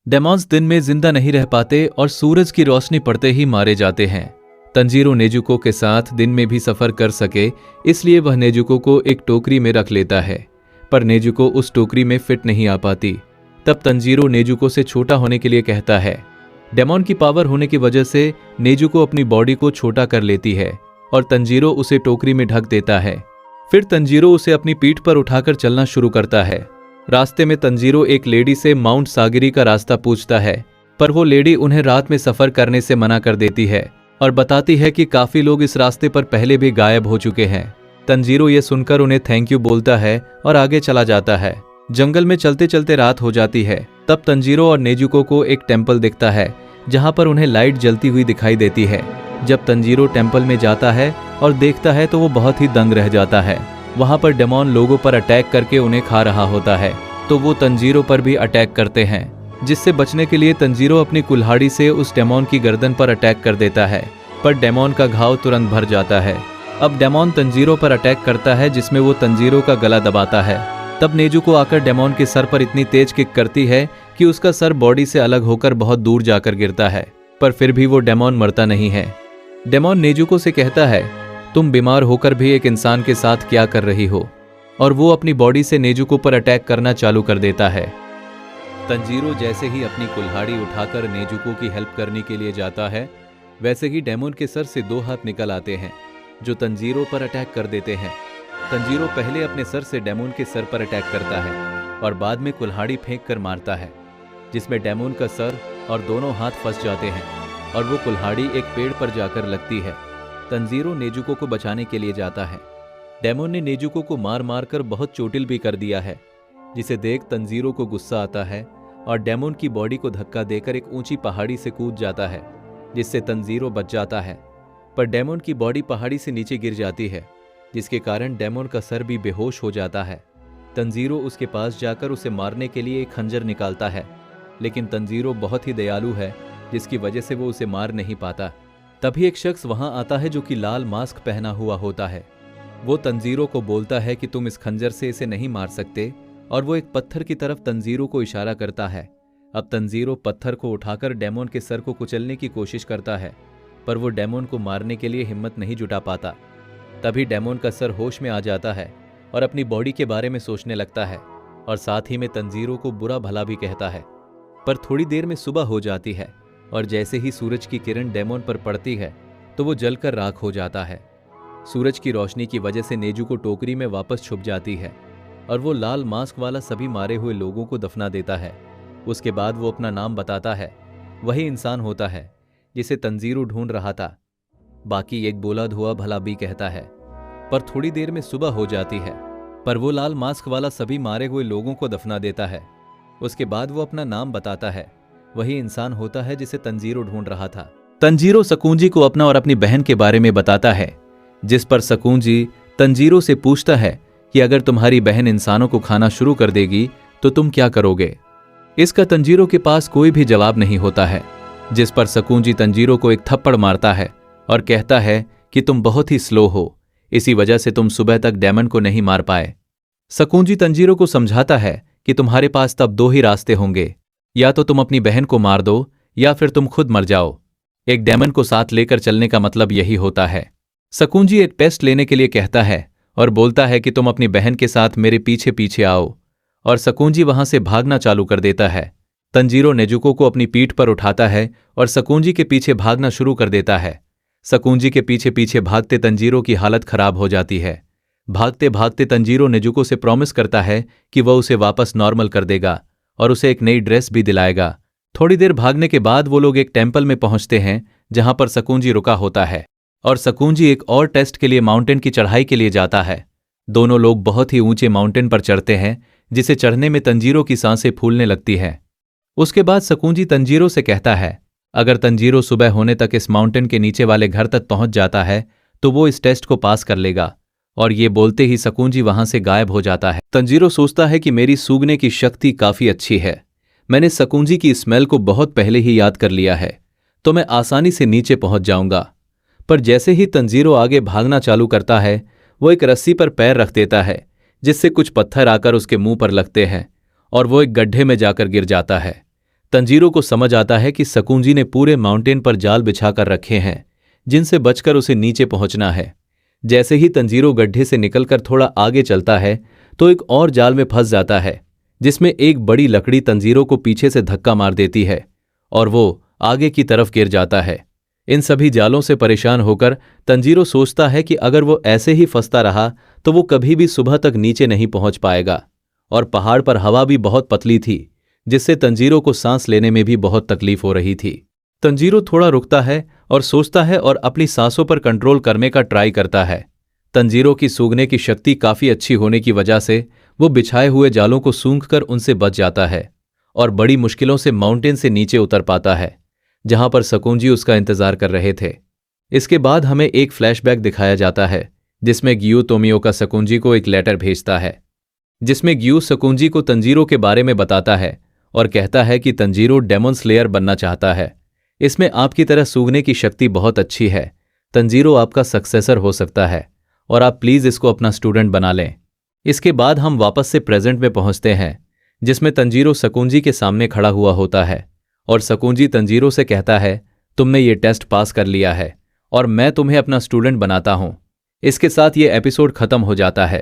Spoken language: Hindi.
डेमॉन्स दिन में जिंदा नहीं रह पाते और सूरज की रोशनी पड़ते ही मारे जाते हैं। तंजीरो नेजुको के साथ दिन में भी सफर कर सके इसलिए वह नेजुको को एक टोकरी में रख लेता है, पर नेजुको उस टोकरी में फिट नहीं आ पाती। तब तंजीरो नेजुको से छोटा होने के लिए कहता है। डेमॉन की पावर होने की वजह से नेजुको अपनी बॉडी को छोटा कर लेती है और तंजीरो उसे टोकरी में ढक देता है। फिर तंजीरो उसे अपनी पीठ पर उठाकर चलना शुरू करता है। रास्ते में तंजीरो एक लेडी से माउंट सागिरी का रास्ता पूछता है, पर वो लेडी उन्हें रात में सफर करने से मना कर देती है और बताती है कि काफी लोग इस रास्ते पर पहले भी गायब हो चुके हैं। तंजीरो ये सुनकर उन्हें थैंक यू बोलता है और आगे चला जाता है। जंगल में चलते चलते रात हो जाती है। तब तंजीरो और नेजुको को एक टेम्पल दिखता है जहां पर उन्हें लाइट जलती हुई दिखाई देती है। जब तंजीरो टेम्पल में जाता है और देखता है तो वो बहुत ही दंग रह जाता है। वहां पर डेमॉन लोगों पर अटैक करके उन्हें खा रहा होता है, तो वो तंजीरो पर भी अटैक करते हैं, जिससे बचने के लिए तंजीरो अपनी कुल्हाड़ी से उस डेमॉन की गर्दन पर अटैक कर देता है, पर डेमॉन का घाव तुरंत भर जाता है। अब डेमॉन तंजीरो पर अटैक करता है जिसमें वो तंजीरो का गला दबाता है। तब नेजुको आकर डेमॉन के सर पर इतनी तेज किक करती है कि उसका सर बॉडी से अलग होकर बहुत दूर जाकर गिरता है, पर फिर भी वो डेमॉन मरता नहीं है। डेमॉन नेजुको से कहता है, तुम बीमार होकर भी एक इंसान के साथ क्या कर रही हो, और वो अपनी बॉडी से नेजुको पर अटैक करना चालू कर देता है। तंजीरो जैसे ही अपनी कुल्हाड़ी उठाकर नेजुको की हेल्प करने के लिए जाता है, वैसे ही डेमॉन के सर से 2 हाथ निकल आते हैं जो तंजीरो पर अटैक कर देते हैं। तंजीरो पहले अपने सर से डेमॉन के सर पर अटैक करता है और बाद में कुल्हाड़ी फेंक कर मारता है, जिसमें डेमॉन का सर और दोनों हाथ फंस जाते हैं और वो कुल्हाड़ी एक पेड़ पर जाकर लगती है। तंजीरो नेजुको को बचाने के लिए जाता है। डेमॉन ने नेजुको को मार मार कर बहुत चोटिल भी कर दिया है, जिसे देख तंजीरो को गुस्सा आता है और डेमॉन की बॉडी को धक्का देकर एक ऊंची पहाड़ी से कूद जाता है, जिससे तंजीरो बच जाता है। पर डेमॉन की बॉडी पहाड़ी से नीचे गिर जाती है, जिसके कारण डेमॉन का सर भी बेहोश हो जाता है। तंजीरो उसके पास जाकर उसे मारने के लिए एक खंजर निकालता है, लेकिन तंजीरो बहुत ही दयालु है, जिसकी वजह से वो उसे मार नहीं पाता। तभी एक शख्स वहां आता है जो कि लाल मास्क पहना हुआ होता है। वो तंजीरो को बोलता है कि तुम इस खंजर से इसे नहीं मार सकते, और वो एक पत्थर की तरफ तंजीरो को इशारा करता है। अब तंजीरो पत्थर को उठाकर डेमॉन के सर को कुचलने की कोशिश करता है, पर वो डेमॉन को मारने के लिए हिम्मत नहीं जुटा पाता। तभी डेमॉन का सर होश में आ जाता है और अपनी बॉडी के बारे में सोचने लगता है, और साथ ही में तंजीरो को बुरा भला भी कहता है। पर थोड़ी देर में सुबह हो जाती है और जैसे ही सूरज की किरण डेमॉन पर पड़ती है तो वो जलकर राख हो जाता है। सूरज की रोशनी की वजह से नेजुको टोकरी में वापस छुप जाती है और वो लाल मास्क वाला सभी मारे हुए लोगों को दफना देता है। उसके बाद वो अपना नाम बताता है। वही इंसान होता है जिसे तंजीरो ढूंढ रहा था। बाकी एक बोला धुआ भला भी कहता है। पर थोड़ी देर में सुबह हो जाती है, पर वो लाल मास्क वाला सभी मारे हुए लोगों को दफना देता है। उसके बाद वो अपना नाम बताता है। वही इंसान होता है जिसे तंजीरो ढूंढ रहा था। तंजीरो सकूंजी को अपना और अपनी बहन के बारे में बताता है, जिस पर सकूंजी तंजीरो से पूछता है कि अगर तुम्हारी बहन इंसानों को खाना शुरू कर देगी तो तुम क्या करोगे। इसका तंजीरो के पास कोई भी जवाब नहीं होता है, जिस पर सकूंजी तंजीरो को एक थप्पड़ मारता है और कहता है कि तुम बहुत ही स्लो हो, इसी वजह से तुम सुबह तक डेमन को नहीं मार पाए। सकूंजी तंजीरो को समझाता है कि तुम्हारे पास तब 2 ही रास्ते होंगे, या तो तुम अपनी बहन को मार दो या फिर तुम खुद मर जाओ। एक डेमन को साथ लेकर चलने का मतलब यही होता है। सकूंजी एक टेस्ट लेने के लिए कहता है और बोलता है कि तुम अपनी बहन के साथ मेरे पीछे पीछे आओ, और सकूंजी वहां से भागना चालू कर देता है। तंजीरो नेजुको को अपनी पीठ पर उठाता है और सकूंजी के पीछे भागना शुरू कर देता है। सकूंजी के पीछे पीछे भागते तंजीरो की हालत खराब हो जाती है। भागते भागते तंजीरो नेजुको से प्रॉमिस करता है कि वह उसे वापस नॉर्मल कर देगा और उसे एक नई ड्रेस भी दिलाएगा। थोड़ी देर भागने के बाद वो लोग एक टेम्पल में पहुंचते हैं जहां पर सकूंजी रुका होता है, और सकूंजी एक और टेस्ट के लिए माउंटेन की चढ़ाई के लिए जाता है। दोनों लोग बहुत ही ऊंचे माउंटेन पर चढ़ते हैं, जिसे चढ़ने में तंजीरो की सांसें फूलने लगती हैं। उसके बाद सकूंजी तंजीरो से कहता है, अगर तंजीरो सुबह होने तक इस माउंटेन के नीचे वाले घर तक पहुंच जाता है तो वो इस टेस्ट को पास कर लेगा। और ये बोलते ही सकूंजी वहां से गायब हो जाता है। तंजीरो सोचता है कि मेरी सूंघने की शक्ति काफी अच्छी है, मैंने सकूंजी की स्मेल को बहुत पहले ही याद कर लिया है, तो मैं आसानी से नीचे पहुंच जाऊंगा। पर जैसे ही तंजीरो आगे भागना चालू करता है, वो एक रस्सी पर पैर रख देता है, जिससे कुछ पत्थर आकर उसके मुंह पर लगते हैं और वो एक गड्ढे में जाकर गिर जाता है। तंजीरो को समझ आता है कि शकुंजी ने पूरे माउंटेन पर जाल बिछाकर रखे हैं जिनसे बचकर उसे नीचे पहुंचना है। जैसे ही तंजीरो गड्ढे से निकलकर थोड़ा आगे चलता है तो एक और जाल में फंस जाता है जिसमें एक बड़ी लकड़ी तंजीरो को पीछे से धक्का मार देती है और वो आगे की तरफ गिर जाता है। इन सभी जालों से परेशान होकर तंजीरो सोचता है कि अगर वो ऐसे ही फंसता रहा तो वो कभी भी सुबह तक नीचे नहीं पहुंच पाएगा। और पहाड़ पर हवा भी बहुत पतली थी जिससे तंजीरो को सांस लेने में भी बहुत तकलीफ हो रही थी। तंजीरो थोड़ा रुकता है और सोचता है और अपनी सांसों पर कंट्रोल करने का ट्राई करता है। तंजीरो की सूंघने की शक्ति काफी अच्छी होने की वजह से वो बिछाए हुए जालों को सूंघकर उनसे बच जाता है और बड़ी मुश्किलों से माउंटेन से नीचे उतर पाता है जहां पर शकुंजी उसका इंतजार कर रहे थे। इसके बाद हमें एक फ्लैशबैक दिखाया जाता है जिसमें गियो तोमियोका शकुंजी को एक लेटर भेजता है जिसमें गियो शकुंजी को तंजीरो के बारे में बताता है और कहता है कि तंजीरो डेमन स्लेयर बनना चाहता है। इसमें आपकी तरह सूंघने की शक्ति बहुत अच्छी है। तंजीरो आपका सक्सेसर हो सकता है और आप प्लीज इसको अपना स्टूडेंट बना लें। इसके बाद हम वापस से प्रेजेंट में पहुंचते हैं जिसमें तंजीरो शकुंजी के सामने खड़ा हुआ होता है और शकुंजी तंजीरो से कहता है तुमने ये टेस्ट पास कर लिया है और मैं तुम्हें अपना स्टूडेंट बनाता हूं। इसके साथ ये एपिसोड खत्म हो जाता है।